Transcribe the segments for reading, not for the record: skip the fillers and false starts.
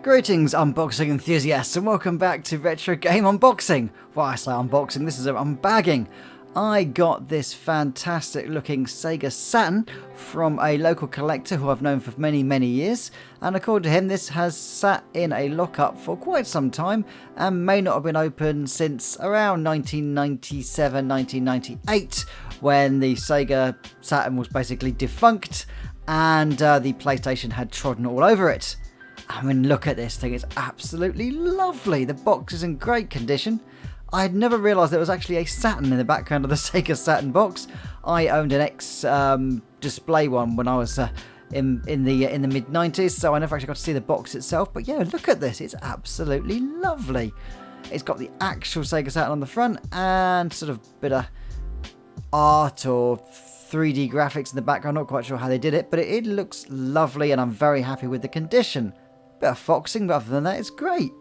Greetings unboxing enthusiasts and welcome back to Retro Game Unboxing. Well, I say unboxing, this is an unbagging. I got this fantastic looking Sega Saturn from a local collector who I've known for many years, and according to him this has sat in a lockup for quite some time and may not have been open since around 1997-1998 when the Sega Saturn was basically defunct and the PlayStation had trodden all over it. I mean, look at this thing, it's absolutely lovely. The box is in great condition. I had never realised there was actually a Saturn in the background of the Sega Saturn box. I owned an display one when I was in the mid-90s, so I never actually got to see the box itself. But yeah, look at this, it's absolutely lovely. It's got the actual Sega Saturn on the front and sort of bit of art or 3D graphics in the background. Not quite sure how they did it, but it looks lovely and I'm very happy with the condition. Bit of foxing, but other than that, it's great.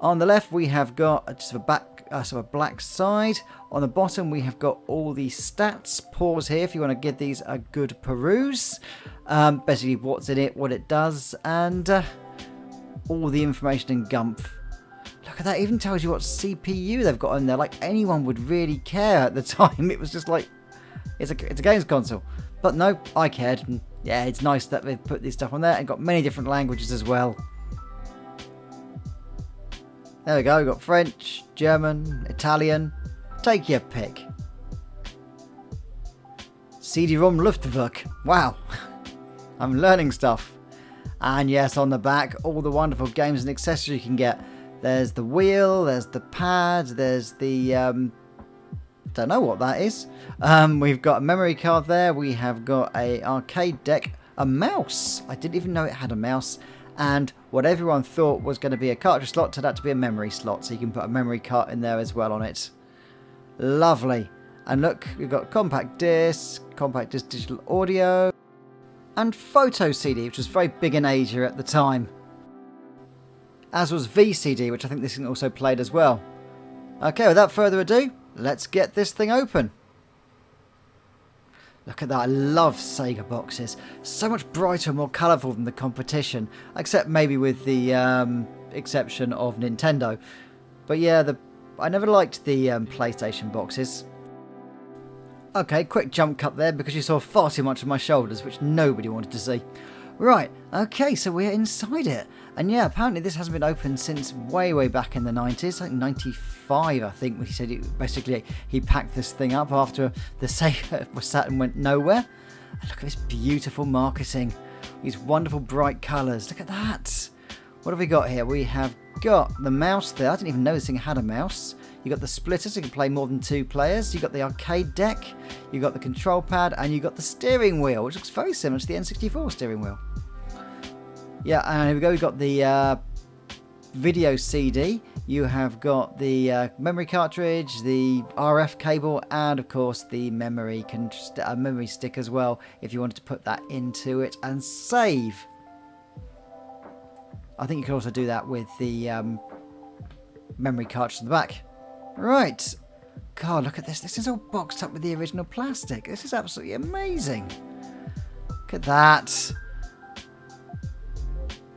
On the left, we have got just a black side. On the bottom, we have got all the stats. Pause here if you want to give these a good peruse. Basically, what's in it, what it does, and all the information in Gumph. Look at that, it even tells you what CPU they've got in there. Like anyone would really care at the time. It was just like, it's a games console. But no, I cared. And yeah, it's nice that they've put this stuff on there and got many different languages as well. There we go, we've got French, German, Italian, take your pick. CD-ROM Luftwerk, wow, I'm learning stuff. And yes, on the back, all the wonderful games and accessories you can get. There's the wheel, there's the pad, there's the, don't know what that is. We've got a memory card there, we have got a arcade deck, a mouse, I didn't even know it had a mouse. And what everyone thought was going to be a cartridge slot turned out to be a memory slot, so you can put a memory card in there as well on it. Lovely. And look, we've got compact disc digital audio, and photo CD, which was very big in Asia at the time. As was VCD, which I think this thing also played as well. Okay, without further ado, let's get this thing open. Look at that, I love Sega boxes. So much brighter and more colourful than the competition. Except maybe with the exception of Nintendo. But yeah, I never liked the PlayStation boxes. Okay, quick jump cut there because you saw far too much of my shoulders, which nobody wanted to see. Right, okay, so we're inside it. And yeah, apparently this hasn't been opened since way back in the 90s, like 95 I think, when he said he packed this thing up after the Sega Saturn went nowhere. And look at this beautiful marketing, these wonderful bright colours, look at that. What have we got here? We have got the mouse there, I didn't even know this thing had a mouse. You got the splitter so you can play more than 2 players, you got the arcade deck, you got the control pad, and you got the steering wheel, which looks very similar to the N64 steering wheel. Yeah, and here we go, we've got the video CD, you have got the memory cartridge, the RF cable, and of course the memory stick as well, if you wanted to put that into it and save. I think you can also do that with the memory cartridge in the back. Right, God, look at this, this is all boxed up with the original plastic, this is absolutely amazing. Look at that.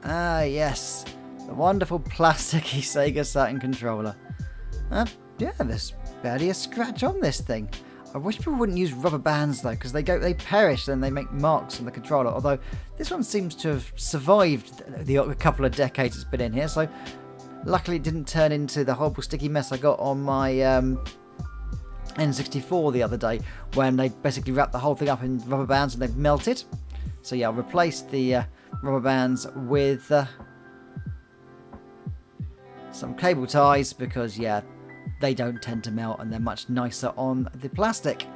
Ah, yes. The wonderful plasticky Sega Saturn controller. Yeah, there's barely a scratch on this thing. I wish people wouldn't use rubber bands though, because they perish and they make marks on the controller. Although this one seems to have survived the couple of decades it's been in here. So luckily it didn't turn into the horrible sticky mess I got on my N64 the other day, when they basically wrapped the whole thing up in rubber bands and they've melted. So yeah, I'll replace the rubber bands with some cable ties because yeah, they don't tend to melt and they're much nicer on the plastic.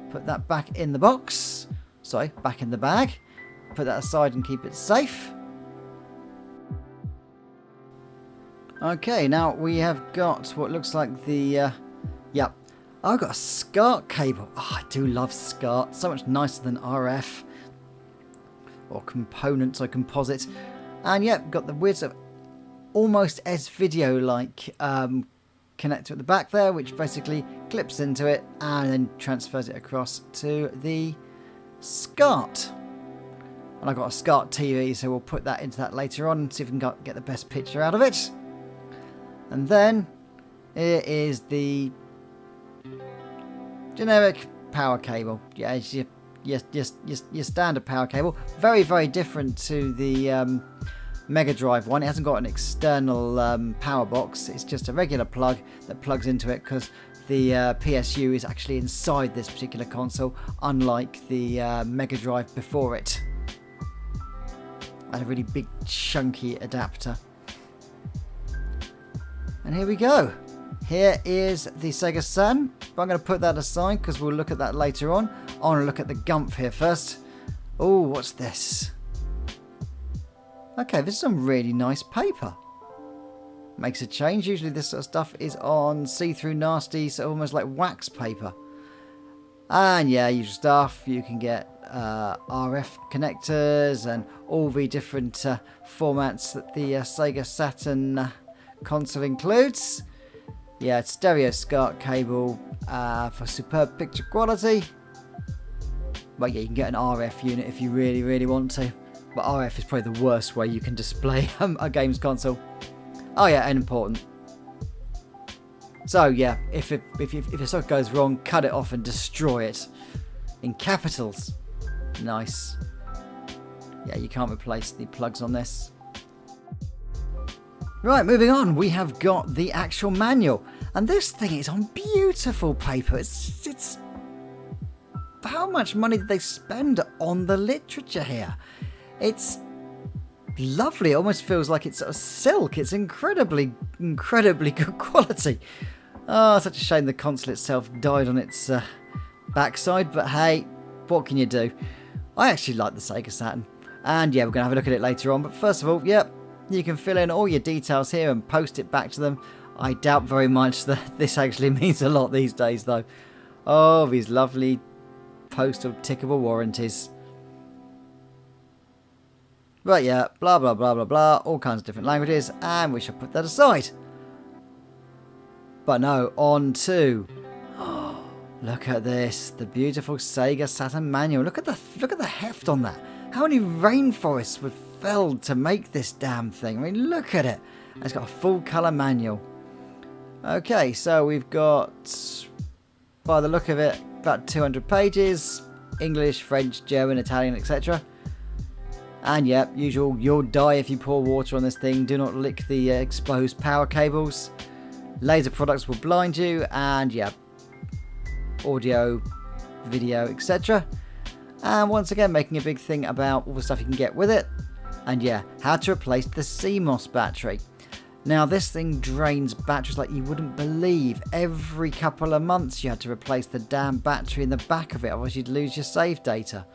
Put that back in the box, sorry, back in the bag, put that aside and keep it safe. Okay, now we have got what looks like the I've got a SCART cable. Oh, I do love SCART, so much nicer than RF or components or composite. And yeah, got the weird sort of almost S-video like connector at the back there, which basically clips into it and then transfers it across to the SCART. And I've got a SCART TV, so we'll put that into that later on and see if we can get the best picture out of it. And then here is the generic power cable. Yeah, it's your standard power cable. Very, very different to the Mega Drive one. It hasn't got an external power box. It's just a regular plug that plugs into it, because the PSU is actually inside this particular console, unlike the Mega Drive before it. And a really big chunky adapter. And here we go. Here is the Sega Saturn. But I'm going to put that aside because we'll look at that later on. I want to look at the Gump here first. Oh, what's this? Okay, this is some really nice paper. Makes a change. Usually this sort of stuff is on see-through nasty, so almost like wax paper. And yeah, usual stuff. You can get RF connectors and all the different formats that the Sega Saturn console includes. Yeah, it's stereo SCART cable for superb picture quality. But yeah, you can get an RF unit if you really, really want to. But RF is probably the worst way you can display a games console. Oh yeah, and important. So yeah, if it sort of goes wrong, cut it off and destroy it. In capitals. Nice. Yeah, you can't replace the plugs on this. Right, moving on, we have got the actual manual. And this thing is on beautiful paper. It's how much money did they spend on the literature here? It's lovely. It almost feels like it's sort of silk. It's incredibly good quality. Oh, such a shame the console itself died on its backside. But hey, what can you do? I actually like the Sega Saturn. And yeah, we're going to have a look at it later on. But first of all, yep, you can fill in all your details here and post it back to them. I doubt very much that this actually means a lot these days, though. Oh, these lovely postal tickable warranties. But yeah, blah, blah, blah, blah, blah. All kinds of different languages. And we shall put that aside. But no, on to... look at this. The beautiful Sega Saturn manual. Look at the heft on that. How many rainforests were felled to make this damn thing? I mean, look at it. It's got a full colour manual. Okay, so we've got, by the look of it, about 200 pages. English, French, German, Italian, etc. And yeah, usual, you'll die if you pour water on this thing. Do not lick the exposed power cables. Laser products will blind you. And yeah, audio, video, etc. And once again, making a big thing about all the stuff you can get with it. And yeah, how to replace the CMOS battery. Now, this thing drains batteries like you wouldn't believe. Every couple of months you had to replace the damn battery in the back of it, otherwise you'd lose your save data.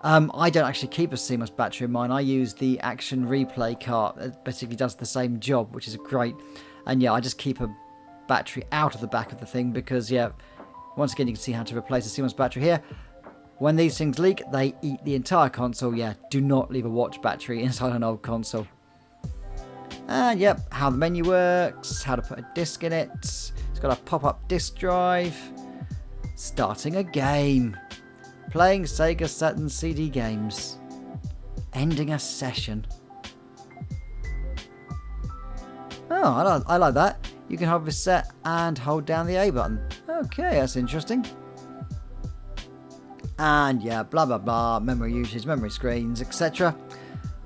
I don't actually keep a CMOS battery in mine. I use the Action Replay cart. It basically does the same job, which is great. And yeah, I just keep a battery out of the back of the thing because, yeah, once again, you can see how to replace the CMOS battery here. When these things leak, they eat the entire console. Yeah, do not leave a watch battery inside an old console. And yep, how the menu works, how to put a disc in it. It's got a pop-up disc drive. Starting a game. Playing Sega Saturn CD games. Ending a session. Oh, I like that. You can hold reset and hold down the A button. Okay, that's interesting. And yeah, blah blah blah, memory usage, memory screens, etc.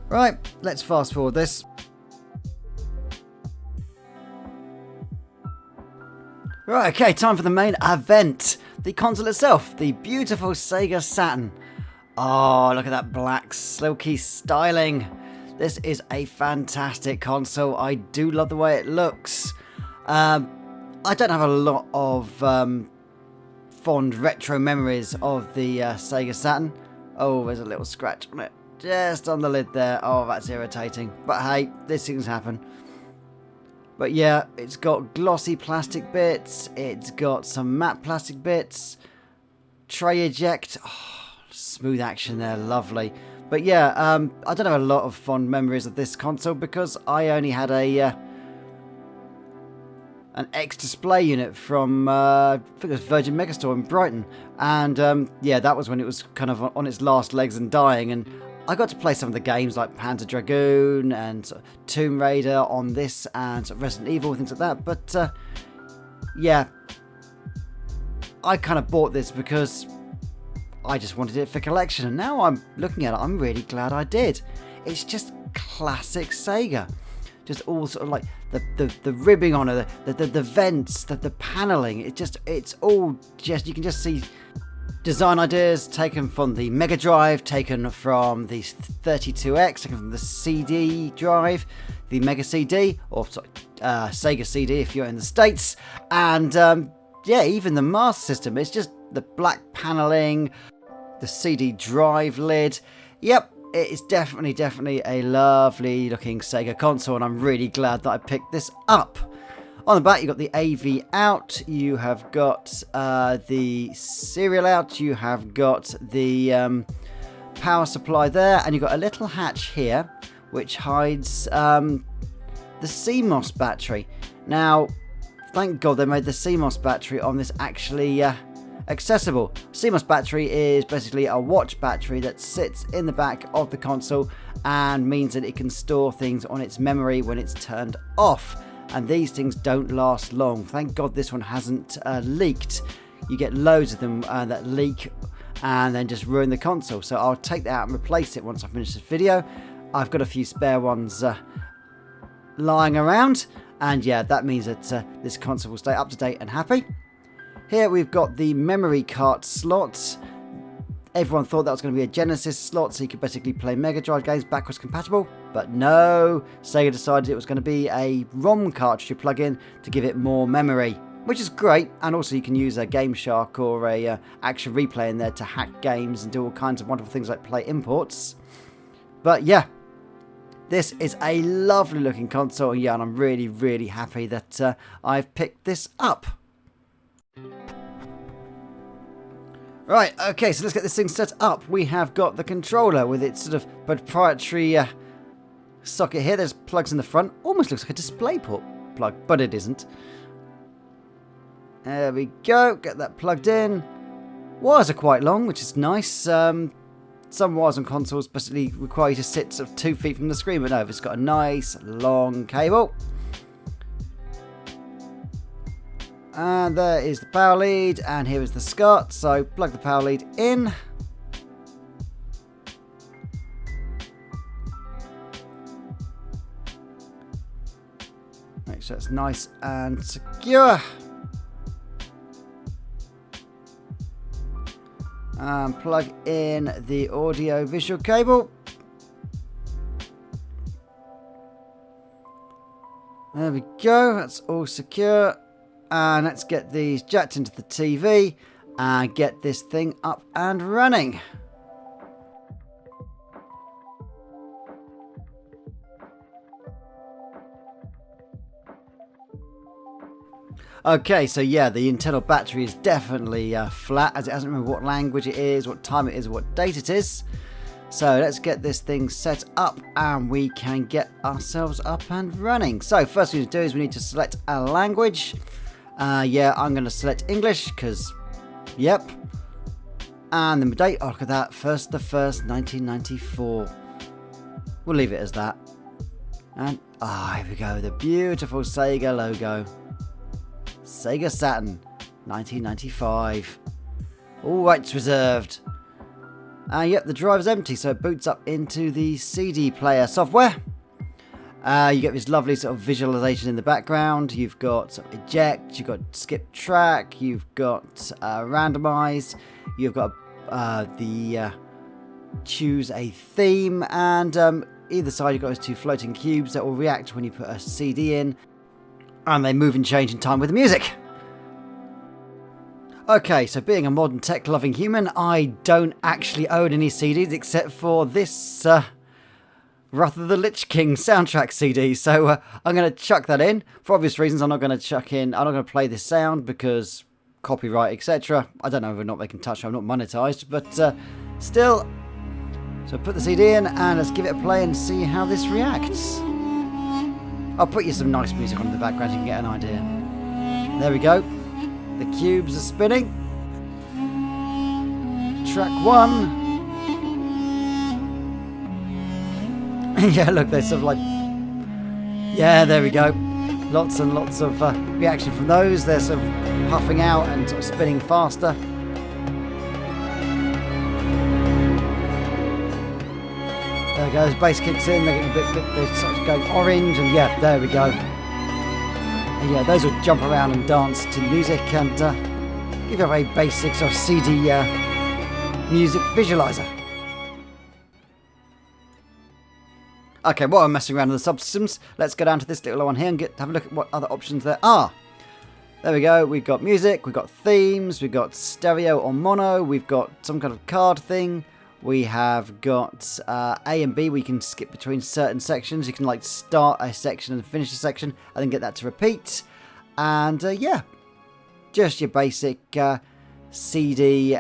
Right, let's fast forward this. Right, okay, time for the main event. The console itself, the beautiful Sega Saturn. Oh, look at that black silky styling. This is a fantastic console. I do love the way it looks. I don't have a lot of fond retro memories of the Sega Saturn. Oh, there's a little scratch on it. Just on the lid there. Oh, that's irritating. But hey, these things happen. But yeah, it's got glossy plastic bits. It's got some matte plastic bits. Tray eject. Oh, smooth action there. Lovely. But yeah, I don't have a lot of fond memories of this console because I only had an X-Display unit from, I think it was Virgin Megastore in Brighton. And yeah, that was when it was kind of on its last legs and dying. And I got to play some of the games like Panzer Dragoon and Tomb Raider on this and Resident Evil, things like that. But yeah, I kind of bought this because I just wanted it for collection. And now I'm looking at it, I'm really glad I did. It's just classic Sega. Just all sort of like the ribbing on it, the vents, the paneling. It's all just, you can just see design ideas taken from the Mega Drive, taken from the 32X, taken from the CD drive, the Mega CD, or sorry, Sega CD if you're in the States, and yeah, even the Master System. It's just the black paneling, the CD drive lid. Yep, it is definitely a lovely looking Sega console, and I'm really glad that I picked this up. On the back, you've got the AV out, you have got the serial out, you have got the power supply there, and you've got a little hatch here which hides the CMOS battery. Now, thank God they made the CMOS battery on this actually accessible. CMOS battery is basically a watch battery that sits in the back of the console and means that it can store things on its memory when it's turned off. And these things don't last long. Thank God this one hasn't leaked. You get loads of them that leak and then just ruin the console. So I'll take that out and replace it once I finish this video. I've got a few spare ones lying around. And yeah, that means that this console will stay up to date and happy. Here we've got the memory card slot. Everyone thought that was going to be a Genesis slot, so you could basically play Mega Drive games backwards compatible. But no, Sega decided it was going to be a ROM cartridge you plug in to give it more memory, which is great. And also you can use a Game Shark or a Action Replay in there to hack games and do all kinds of wonderful things like play imports. But yeah, this is a lovely looking console. Yeah, and I'm really happy that I've picked this up. Right, okay, so let's get this thing set up. We have got the controller with its sort of proprietary socket here. There's plugs in the front. Almost looks like a display port plug, but it isn't. There we go. Get that plugged in. Wires are quite long, which is nice. Some wires on consoles basically require you to sit sort of 2 feet from the screen, but no, it's got a nice long cable. And there is the power lead, and here is the SCART. So plug the power lead in. Make sure it's nice and secure. And plug in the audio visual cable. There we go, that's all secure. And let's get these jacked into the TV and get this thing up and running. Okay, so yeah, the internal battery is definitely flat, as it doesn't remember what language it is, what time it is, or what date it is. So let's get this thing set up and we can get ourselves up and running. So first thing to do is we need to select a language. Yeah, I'm going to select English because, yep. And the date, oh, look at that, 1st the 1st, 1994. We'll leave it as that. And, here we go, the beautiful Sega logo. Sega Saturn, 1995. All rights reserved. Yep, the drive's empty, so it boots up into the CD player software. You get this lovely sort of visualization in the background. You've got sort of eject, you've got skip track, you've got randomize, you've got the choose a theme, and either side you've got those 2 floating cubes that will react when you put a CD in, and they move and change in time with the music. Okay, so being a modern tech-loving human, I don't actually own any CDs except for this Wrath of the Lich King soundtrack CD, so I'm going to chuck that in. For obvious reasons, I'm not going to play this sound because copyright, etc. I don't know whether or not they can touch it, I'm not monetized, but still. So put the CD in and let's give it a play and see how this reacts. I'll put you some nice music on in the background so you can get an idea. There we go. The cubes are spinning. Track 1. Yeah, look, there's sort of like... Yeah, there we go. Lots and lots of reaction from those. They're sort of puffing out and sort of spinning faster. There we go, as bass kicks in, they're getting a bit they're sort of going orange, and yeah, there we go. And yeah, those will jump around and dance to music and give you a very basic sort of CD music visualizer. Okay, while I'm messing around with the subsystems, let's go down to this little one here and have a look at what other options there are. There we go, we've got music, we've got themes, we've got stereo or mono, we've got some kind of card thing, we have got A and B, we can skip between certain sections, you can like start a section and finish a section and then get that to repeat. And yeah, just your basic CD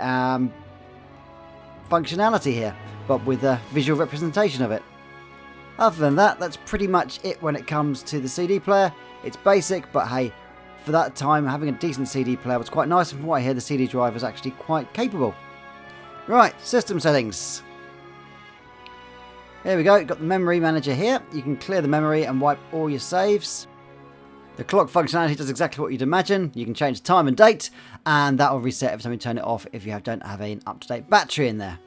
functionality here, but with a visual representation of it. Other than that, that's pretty much it when it comes to the CD player. It's basic, but hey, for that time, having a decent CD player was quite nice, and from what I hear, the CD drive is actually quite capable. Right, system settings. Here we go, got the memory manager here. You can clear the memory and wipe all your saves. The clock functionality does exactly what you'd imagine. You can change the time and date, and that will reset every time you turn it off if you don't have an up-to-date battery in there.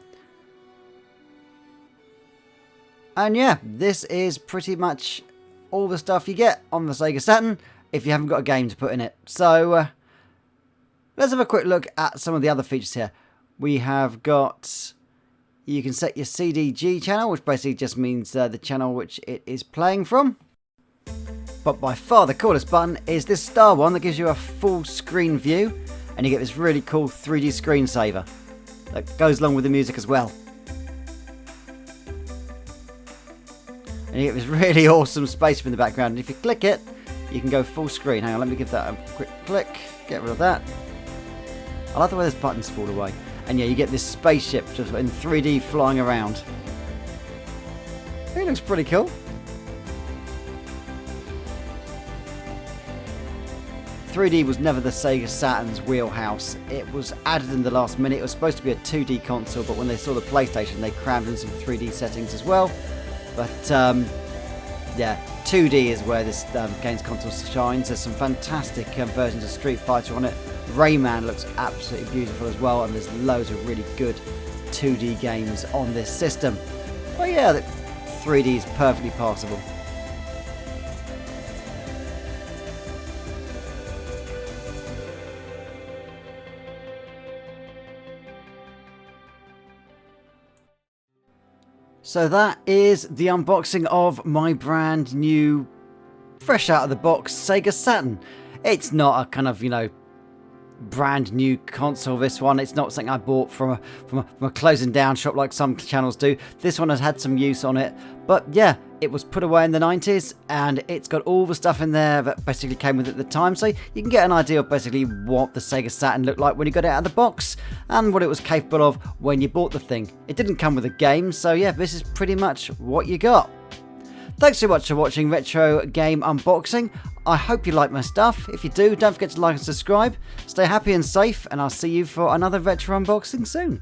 And yeah, this is pretty much all the stuff you get on the Sega Saturn if you haven't got a game to put in it. So let's have a quick look at some of the other features here. We have got, you can set your CDG channel, which basically just means the channel which it is playing from. But by far the coolest button is this star one that gives you a full screen view, and you get this really cool 3D screensaver that goes along with the music as well. And you get this really awesome space in the background, and if you click it, you can go full screen. Hang on, let me give that a quick click, get rid of that. I like the way those buttons fall away. And yeah, you get this spaceship just in 3D flying around. It looks pretty cool. 3D was never the Sega Saturn's wheelhouse. It was added in the last minute. It was supposed to be a 2D console, but when they saw the PlayStation, they crammed in some 3D settings as well. But yeah, 2D is where this games console shines. There's some fantastic versions of Street Fighter on it. Rayman looks absolutely beautiful as well, and there's loads of really good 2D games on this system. But yeah, the 3D is perfectly passable. So that is the unboxing of my brand new, fresh out of the box Sega Saturn. It's not a kind of, you know, brand new console, this one. It's not something I bought from a closing down shop like some channels do. This one has had some use on it, but yeah, it was put away in the 90s, and it's got all the stuff in there that basically came with it at the time, so you can get an idea of basically what the Sega Saturn looked like when you got it out of the box and what it was capable of when you bought the thing. It didn't come with a game, so yeah, this is pretty much what you got. Thanks so much for watching Retro Game Unboxing. I hope you like my stuff. If you do, don't forget to like and subscribe. Stay happy and safe, and I'll see you for another Retro Unboxing soon.